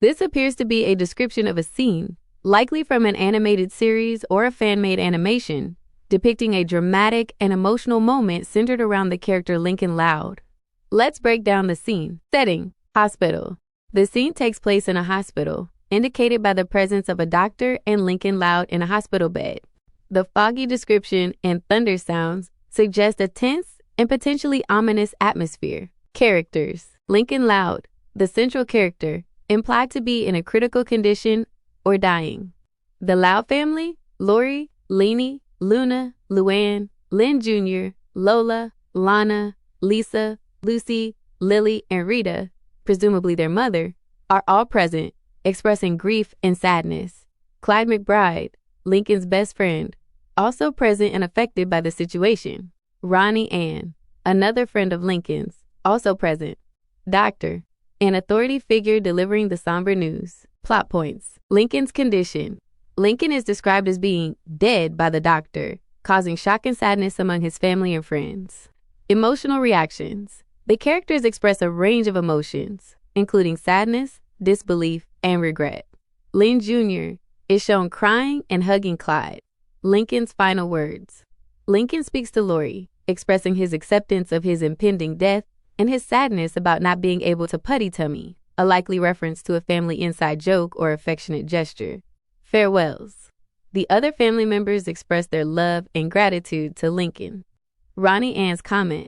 This appears to be a description of a scene, likely from an animated series or a fan-made animation, depicting a dramatic and emotional moment centered around the character Lincoln Loud. Let's break down the scene. Setting: hospital. The scene takes place in a hospital, indicated by the presence of a doctor and Lincoln Loud in a hospital bed. The foggy description and thunder sounds suggest a tense and potentially ominous atmosphere. Characters: Lincoln Loud, the central character, implied to be in a critical condition or dying. The Loud family: Lori, Leanie, Luna, Luann, Lynn Jr., Lola, Lana, Lisa, Lucy, Lily, and Rita, presumably their mother, are all present, expressing grief and sadness. Clyde McBride, Lincoln's best friend, also present and affected by the situation. Ronnie Ann, another friend of Lincoln's, also present. Doctor, an authority figure delivering the somber news. Plot points: Lincoln's condition. Lincoln is described as being dead by the doctor, causing shock and sadness among his family and friends. Emotional reactions. The characters express a range of emotions, including sadness, disbelief, and regret. Lynn Jr. is shown crying and hugging Clyde. Lincoln's final words. Lincoln speaks to Lori, expressing his acceptance of his impending death and his sadness about not being able to putty tummy, a likely reference to a family inside joke or affectionate gesture. Farewells. The other family members express their love and gratitude to Lincoln. Ronnie Ann's comment.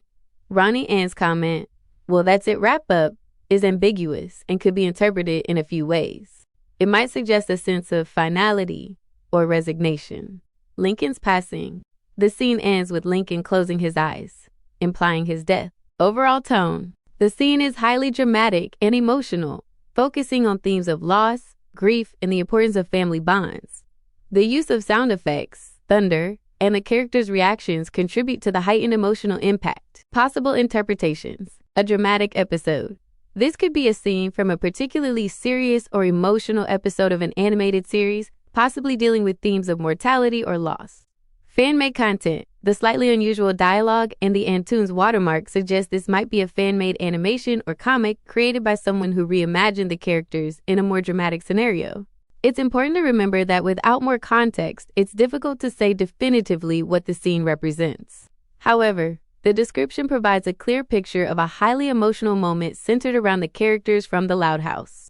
Ronnie Ann's comment, "Well, that's it, wrap up," is ambiguous and could be interpreted in a few ways. It might suggest a sense of finality or resignation. Lincoln's passing. The scene ends with Lincoln closing his eyes, implying his death. Overall tone. The scene is highly dramatic and emotional, focusing on themes of loss, grief, and the importance of family bonds. The use of sound effects, thunder, and the characters' reactions contribute to the heightened emotional impact. Possible interpretations. A dramatic episode. This could be a scene from a particularly serious or emotional episode of an animated series, possibly dealing with themes of mortality or loss. Fan-made content. The slightly unusual dialogue and the Antoons watermark suggest this might be a fan-made animation or comic created by someone who reimagined the characters in a more dramatic scenario. It's important to remember that without more context, it's difficult to say definitively what the scene represents. However, the description provides a clear picture of a highly emotional moment centered around the characters from the Loud House.